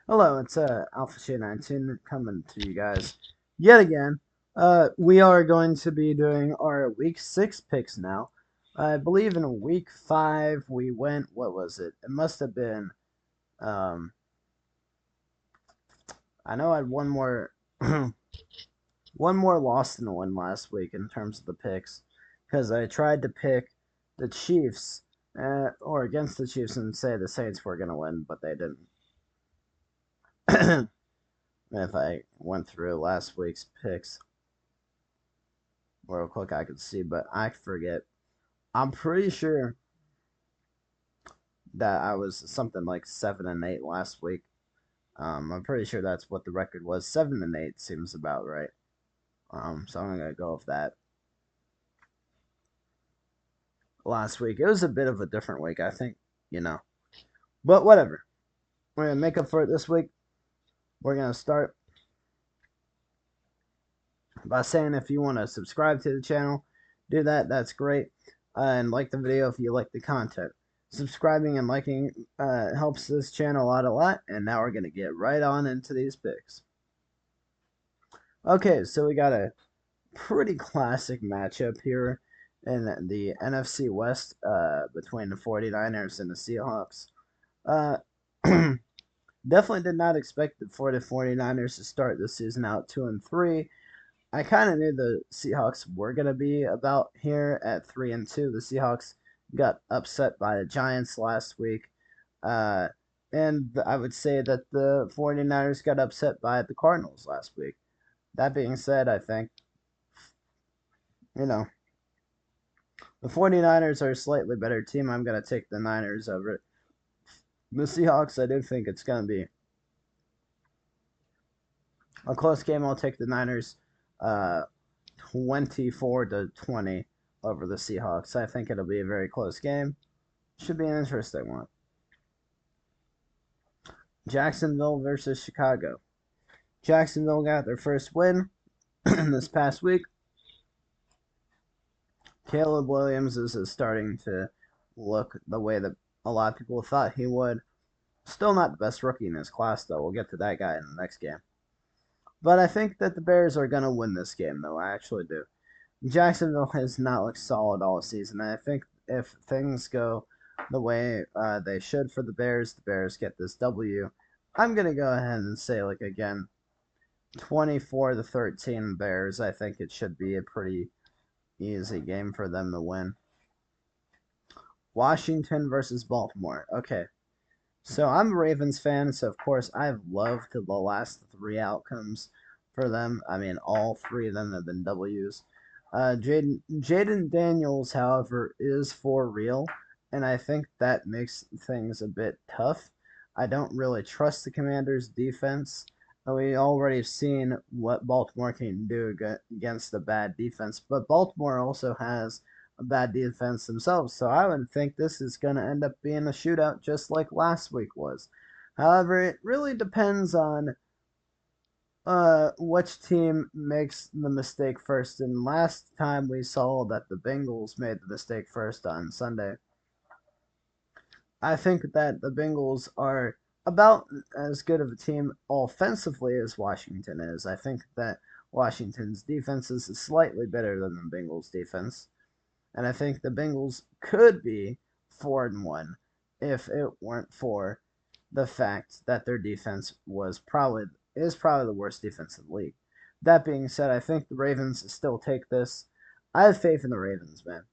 Hello, it's Alpha Shade 19 coming to you guys yet again. We are going to be doing our week 6 picks now. I believe in week 5 we went, what was it? It must have been, um, I know I had one more, one more loss than a win last week in terms of the picks, because I tried to pick the Chiefs, or against the Chiefs and say the Saints were going to win, but they didn't. If I went through last week's picks real quick, I could see, but I forget. I'm pretty sure that I was something like 7-8 last week. I'm pretty sure that's what the record was. 7-8 seems about right. So I'm gonna go with that. Last week it was a bit of a different week, I think, you know. But whatever. We're gonna make up for it this week. We're gonna start by saying if you want to subscribe to the channel, do that. That's great. And like the video if you like the content. Subscribing and liking helps this channel out a lot. And now we're going to get right on into these picks. Okay, so we got a pretty classic matchup here in the NFC West between the 49ers and the Seahawks. Uh, definitely did not expect for the 49ers to start the season out 2-3. I kind of knew the Seahawks were going to be about here at 3-2. The Seahawks got upset by the Giants last week. Uh, and I would say that the 49ers got upset by the Cardinals last week. That being said, I think, you know, the 49ers are a slightly better team. I'm going to take the Niners over it. The Seahawks, I do think it's going to be a close game. I'll take the Niners. 24-20 over the Seahawks. I think it'll be a very close game. Should be an interesting one. Jacksonville versus Chicago. Jacksonville got their first win this past week. Caleb Williams is starting to look the way that a lot of people thought he would. Still not the best rookie in his class, though. We'll get to that guy in the next game. But I think that the Bears are going to win this game, though. I actually do. Jacksonville has not looked solid all season. And I think if things go the way they should for the Bears get this W. I'm going to go ahead and say, like, again, 24-13 Bears. I think it should be a pretty easy game for them to win. Washington versus Baltimore. Okay. So I'm a Ravens fan, so of course I've loved the last three outcomes for them. I mean, all three of them have been W's. Jaden Daniels, however, is for real, and I think that makes things a bit tough. I don't really trust the Commanders' defense. We already have seen what Baltimore can do against the bad defense, but Baltimore also has a bad defense themselves, so I would think this is going to end up being a shootout just like last week was. However, it really depends on which team makes the mistake first. And last time we saw that the Bengals made the mistake first on Sunday. I think that the Bengals are about as good of a team offensively as Washington is. I think that Washington's defense is slightly better than the Bengals' defense. And I think the Bengals could be 4-1 if it weren't for the fact that their defense is probably the worst defense in the league. That being said, I think the Ravens still take this. I have faith in the Ravens, man.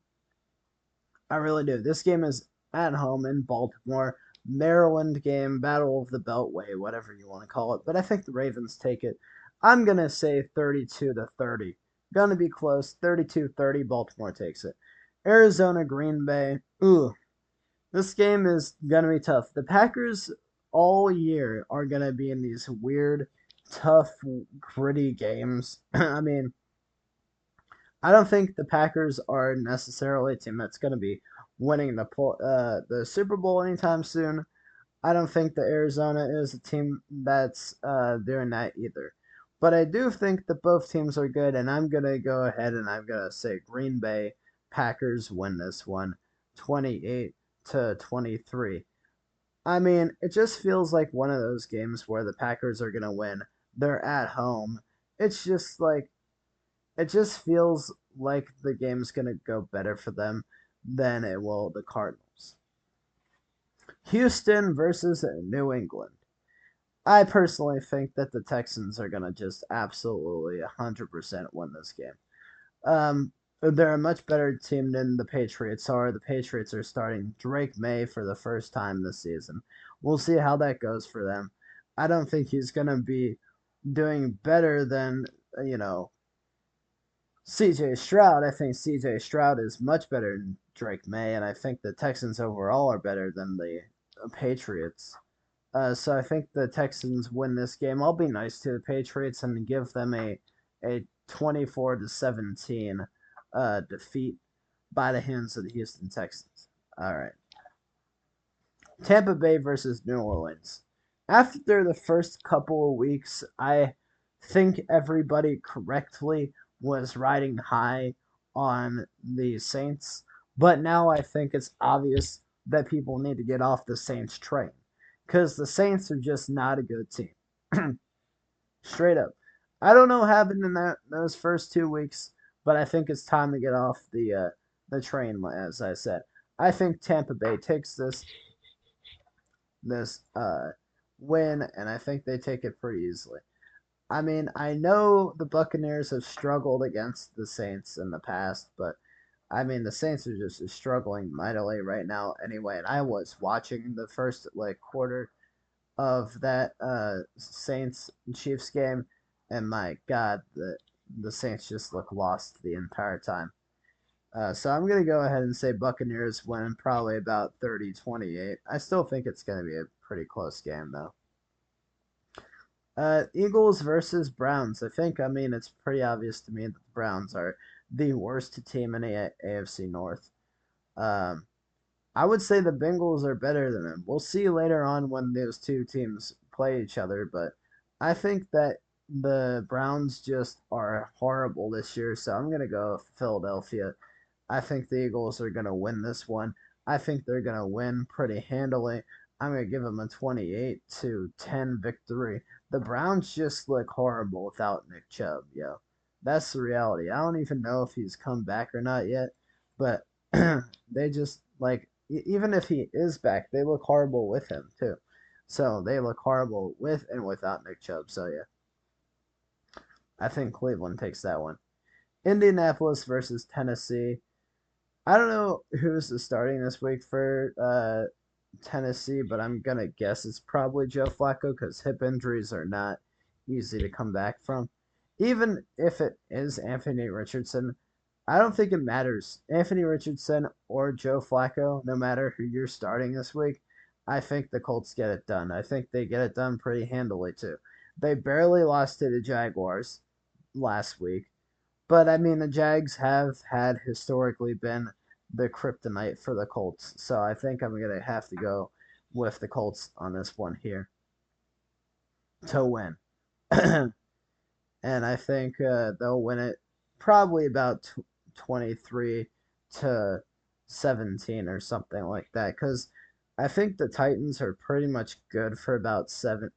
I really do. This game is at home in Baltimore, Maryland game, Battle of the Beltway, whatever you want to call it. But I think the Ravens take it. I'm gonna say 32-30. Gonna be close. 32-30. Baltimore takes it. Arizona, Green Bay. Ooh, this game is gonna be tough. The Packers all year are gonna be in these weird, tough, gritty games. I mean, I don't think the Packers are necessarily a team that's going to be winning the Super Bowl anytime soon. I don't think that Arizona is a team that's doing that either. But I do think that both teams are good, and I'm going to go ahead and I'm going to say Green Bay Packers win this one 28-23. I mean, it just feels like one of those games where the Packers are going to win. They're at home. It's just like, it just feels like the game's going to go better for them than it will the Cardinals. Houston versus New England. I personally think that the Texans are going to just absolutely 100% win this game. They're a much better team than the Patriots are. The Patriots are starting Drake May for the first time this season. We'll see how that goes for them. I don't think he's going to be doing better than, you know, CJ Stroud. I think CJ Stroud is much better than Drake May, and I think the Texans overall are better than the Patriots. So I think the Texans win this game. I'll be nice to the Patriots and give them a 24-17 defeat by the hands of the Houston Texans. All right. Tampa Bay versus New Orleans. After the first couple of weeks, I think everybody correctly was riding high on the Saints, but now I think it's obvious that people need to get off the Saints train because the Saints are just not a good team. Straight up. I don't know what happened in those first 2 weeks, but I think it's time to get off the train. As I said, I think Tampa Bay takes this win, and I think they take it pretty easily. I mean, I know the Buccaneers have struggled against the Saints in the past, but I mean, the Saints are just struggling mightily right now anyway. And I was watching the first like quarter of that Saints Chiefs game, and my God, the Saints just look lost the entire time. So I'm going to go ahead and say Buccaneers win probably about 30-28. I still think it's going to be a pretty close game, though. Eagles versus Browns. I mean, it's pretty obvious to me that the Browns are the worst team in the AFC North. Um, I would say the Bengals are better than them. We'll see later on when those two teams play each other, but I think that the Browns just are horrible this year, so I'm going to go Philadelphia. I think the Eagles are going to win this one. I think they're going to win pretty handily. I'm going to give them a 28-10 victory. The Browns just look horrible without Nick Chubb, yo. That's the reality. I don't even know if he's come back or not yet, but they just like even if he is back, they look horrible with him too. So they look horrible with and without Nick Chubb. So yeah, I think Cleveland takes that one. Indianapolis versus Tennessee. I don't know who's starting this week for Tennessee, but I'm gonna guess it's probably Joe Flacco because hip injuries are not easy to come back from. Even if it is Anthony Richardson, I don't think it matters. Anthony Richardson or Joe Flacco, no matter who you're starting this week, I think the Colts get it done. I think they get it done pretty handily too. They barely lost to the Jaguars last week, but I mean the Jags have had historically been the kryptonite for the Colts, so I think I'm gonna have to go with the Colts on this one here to win. And I think they'll win it probably about 23 to 17 or something like that. Because I think the Titans are pretty much good for about 16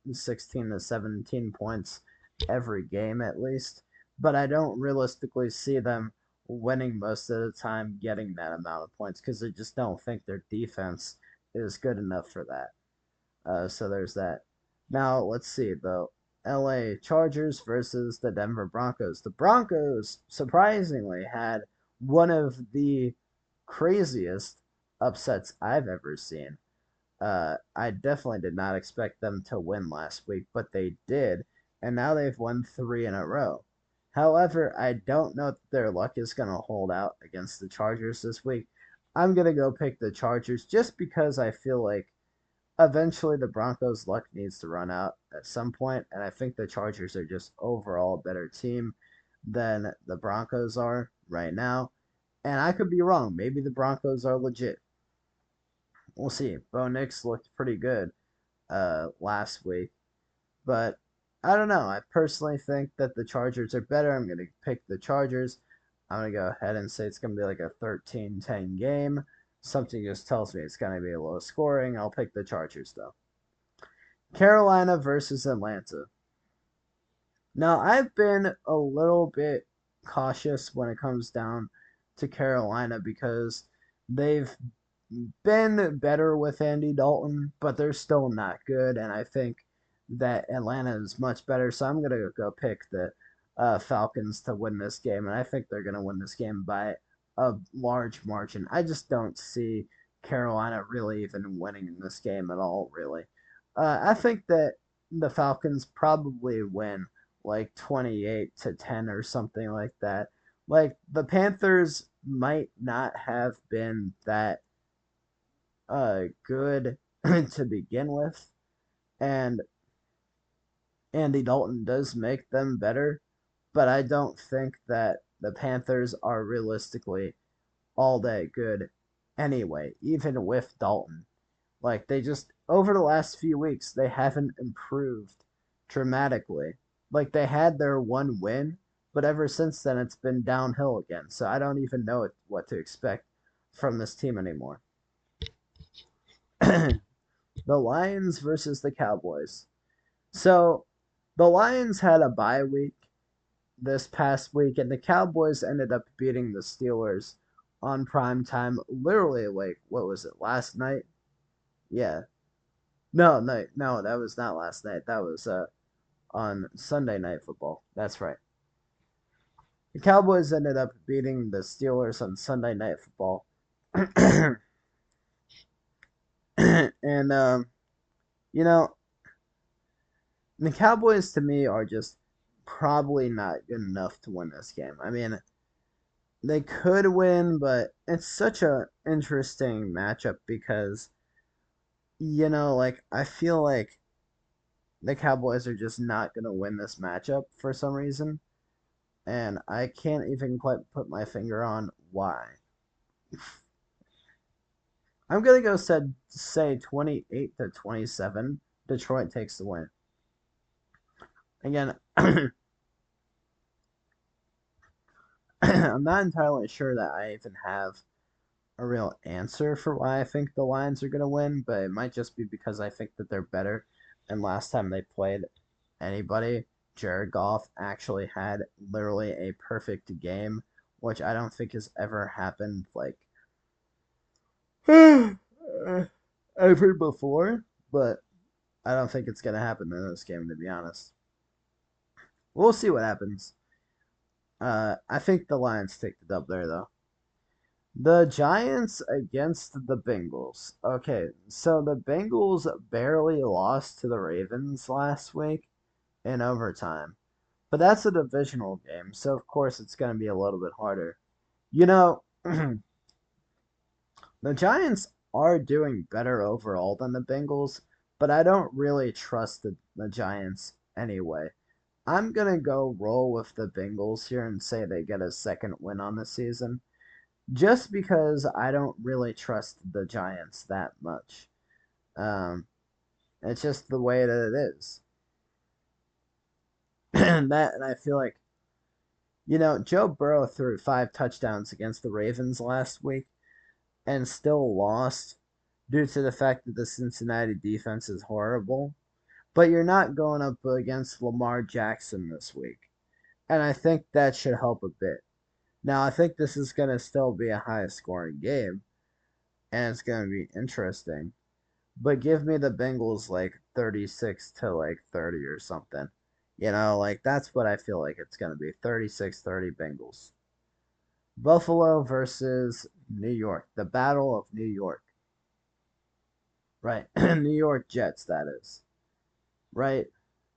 to 17 points every game at least. But I don't realistically see them winning most of the time getting that amount of points because I just don't think their defense is good enough for that. So there's that. Now let's see the LA Chargers versus the Denver Broncos. The Broncos surprisingly had one of the craziest upsets I've ever seen. I definitely did not expect them to win last week, but they did, and now they've won three in a row. However, I don't know if their luck is going to hold out against the Chargers this week. I'm going to go pick the Chargers just because I feel like eventually the Broncos' luck needs to run out at some point, and I think the Chargers are just overall a better team than the Broncos are right now. And I could be wrong. Maybe the Broncos are legit. We'll see. Bo Nix looked pretty good last week, but I don't know. I personally think that the Chargers are better. I'm going to pick the Chargers. I'm going to go ahead and say it's going to be like a 13-10 game. something just tells me it's going to be low scoring. I'll pick the Chargers, though. Carolina versus Atlanta. Now, I've been a little bit cautious when it comes down to Carolina because they've been better with Andy Dalton, but they're still not good. And I think that Atlanta is much better. So I'm going to go pick the Falcons to win this game. And I think they're going to win this game by a large margin. I just don't see Carolina really even winning in this game at all, really. I think that the Falcons probably win like 28-10 or something like that. Like the Panthers might not have been that good to begin with, and Andy Dalton does make them better, but I don't think that the Panthers are realistically all that good anyway, even with Dalton. Like they just over the last few weeks they haven't improved dramatically. Like they had their one win, but ever since then it's been downhill again. So I don't even know what to expect from this team anymore. The Lions versus the Cowboys. So the Lions had a bye week this past week, and the Cowboys ended up beating the Steelers on prime time. Literally, like what was it last night? Yeah, no, that was not last night. That was on Sunday Night Football. That's right. The Cowboys ended up beating the Steelers on Sunday Night Football, and you know, the Cowboys to me are just probably not good enough to win this game. I mean, they could win, but it's such a interesting matchup because like I feel like the Cowboys are just not gonna win this matchup for some reason, and I can't even quite put my finger on why. I'm gonna go say 28-27. Detroit takes the win. Again, I'm not entirely sure that I even have a real answer for why I think the Lions are gonna win, but it might just be because I think that they're better. And last time they played anybody, Jared Goff actually had literally a perfect game, which I don't think has ever happened like ever before. But I don't think it's gonna happen in this game, to be honest. We'll see what happens. I think the Lions take the dub there, though. The Giants against the Bengals. Okay, so the Bengals barely lost to the Ravens last week in overtime. But that's a divisional game, so of course it's going to be a little bit harder. You know, the Giants are doing better overall than the Bengals, but I don't really trust the Giants anyway. I'm going to go roll with the Bengals here and say they get a second win on the season just because I don't really trust the Giants that much. Um, it's just the way that it is. And I feel like Joe Burrow threw 5 touchdowns against the Ravens last week and still lost due to the fact that the Cincinnati defense is horrible. But you're not going up against Lamar Jackson this week. And I think that should help a bit. Now, I think this is going to still be a high scoring game, and it's going to be interesting. But give me the Bengals like 36 to like 30 or something. Like that's what I feel like it's going to be 36-30 Bengals. Buffalo versus New York. The Battle of New York. Right. New York Jets, that is. Right.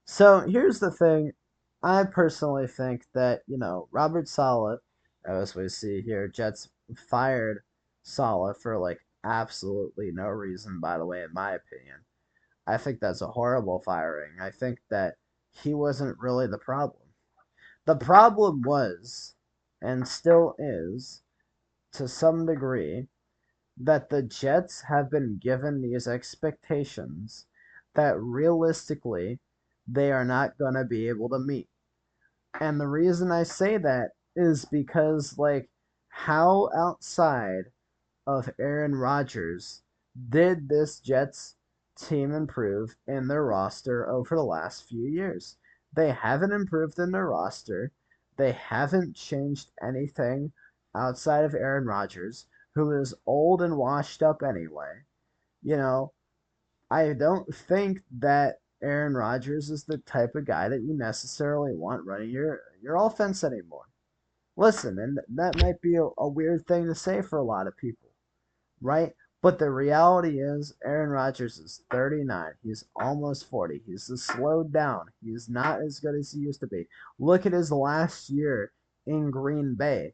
So here's the thing. I personally think that, Robert Saleh, as we see here, Jets fired Saleh for like absolutely no reason, by the way, in my opinion. I think that's a horrible firing. I think that he wasn't really the problem. The problem was, and still is, to some degree, that the Jets have been given these expectations that realistically they are not going to be able to meet. And the reason I say that is because, like, how outside of Aaron Rodgers did this Jets team improve in their roster over the last few years? They haven't improved in their roster. They haven't changed anything outside of Aaron Rodgers, who is old and washed up anyway. You know, I don't think that Aaron Rodgers is the type of guy that you necessarily want running your offense anymore. Listen, and that might be a weird thing to say for a lot of people, right? But the reality is, Aaron Rodgers is 39. He's almost 40. He's slowed down. He's not as good as he used to be. Look at his last year in Green Bay.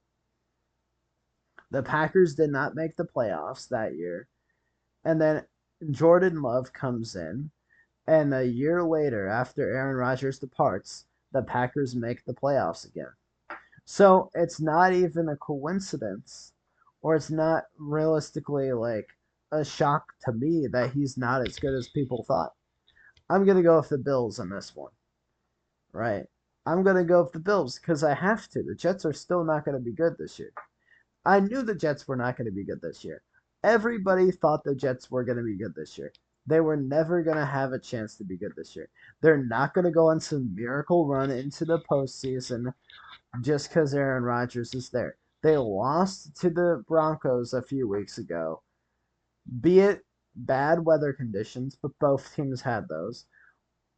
The Packers did not make the playoffs that year. And then Jordan Love comes in. And a year later, after Aaron Rodgers departs, the Packers make the playoffs again. So it's not even a coincidence, or it's not realistically like a shock to me that he's not as good as people thought. I'm going to go with the Bills on this one, right? I'm going to go with the Bills because I have to. The Jets are still not going to be good this year. I knew the Jets were not going to be good this year. Everybody thought the Jets were going to be good this year. They were never going to have a chance to be good this year. They're not going to go on some miracle run into the postseason just because Aaron Rodgers is there. They lost to the Broncos a few weeks ago, be it bad weather conditions, but both teams had those,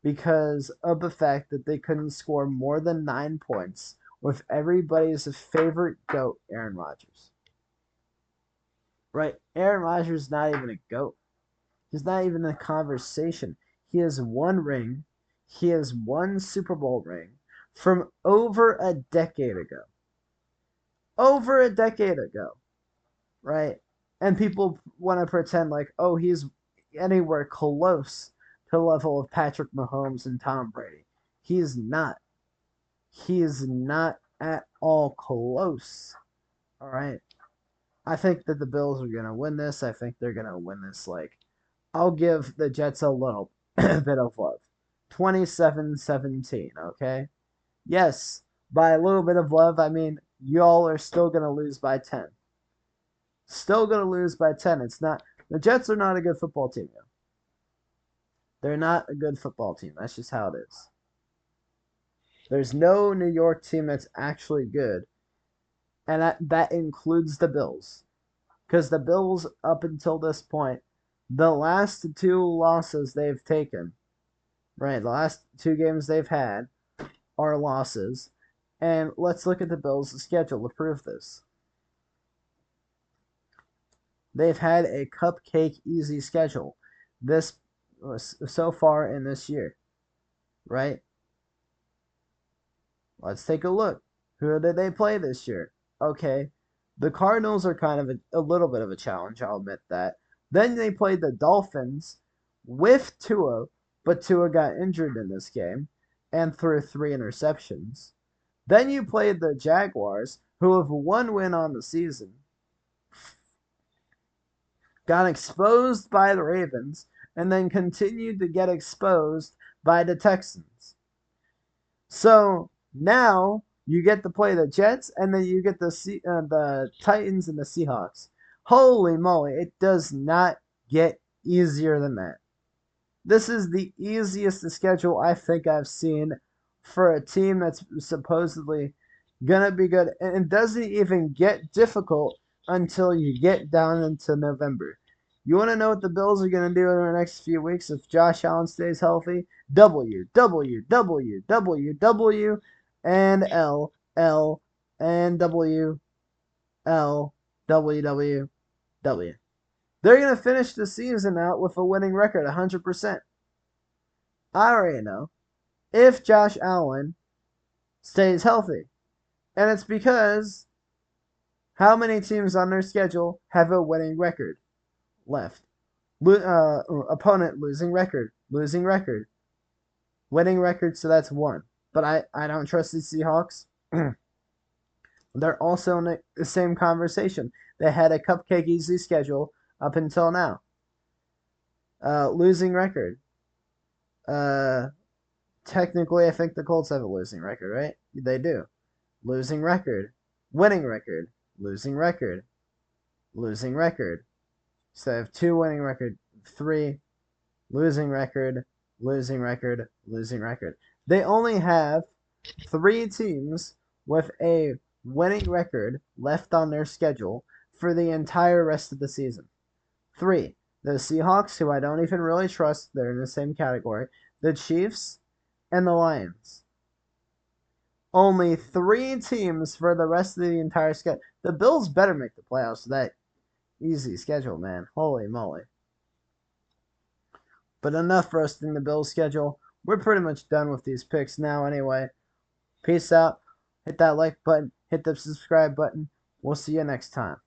because of the fact that they couldn't score more than 9 points with everybody's favorite GOAT, Aaron Rodgers. Right? Aaron Rodgers is not even a GOAT. He's not even in the conversation. He has one ring. He has one Super Bowl ring from over a decade ago. Over a decade ago, right? And people want to pretend like, oh, he's anywhere close to the level of Patrick Mahomes and Tom Brady. He's not. He is not at all close. All right. I think that the Bills are going to win this. I think they're going to win this. Like, I'll give the Jets a little bit of love. 27-17, okay? Yes, by a little bit of love, I mean y'all are still going to lose by 10. Still going to lose by 10. It's not the Jets are not a good football team. Though. They're not a good football team. That's just how it is. There's no New York team that's actually good, and that includes the Bills. Because the Bills, up until this point, the last two losses they've taken, right, the last two games they've had are losses. And let's look at the Bills' schedule to prove this. They've had a cupcake easy schedule this so far in this year, right? Let's take a look. Who did they play this year? Okay, the Cardinals are kind of a little bit of a challenge, I'll admit that. Then they played the Dolphins with Tua, but Tua got injured in this game and threw 3 interceptions. Then you played the Jaguars, who have one win on the season, got exposed by the Ravens, and then continued to get exposed by the Texans. So now you get to play the Jets, and then you get the Titans and the Seahawks. Holy moly, it does not get easier than that. This is the easiest schedule I think I've seen for a team that's supposedly going to be good. And it doesn't even get difficult until you get down into November. You want to know what the Bills are going to do in the next few weeks if Josh Allen stays healthy? W, W, W, W, W, and L, L, and W, L, W, W, W. They're going to finish the season out with a winning record, 100%. I already know. If Josh Allen stays healthy. And it's because how many teams on their schedule have a winning record left? Opponent losing record, winning record, so that's 1. But I don't trust the Seahawks. They're also in the same conversation. They had a cupcake easy schedule up until now. Losing record. Technically, I think the Colts have a losing record, right? They do. Losing record. Winning record. Losing record. losing record. So they have 2 winning record, 3 losing record, losing record, losing record. They only have 3 teams with a winning record left on their schedule for the entire rest of the season. 3. The Seahawks, who I don't even really trust, they're in the same category. The Chiefs and the Lions. Only 3 teams for the rest of the entire schedule. The Bills better make the playoffs with that easy schedule, man. Holy moly. But enough roasting the Bills schedule. We're pretty much done with these picks now anyway. Peace out. Hit that like button. Hit the subscribe button. We'll see you next time.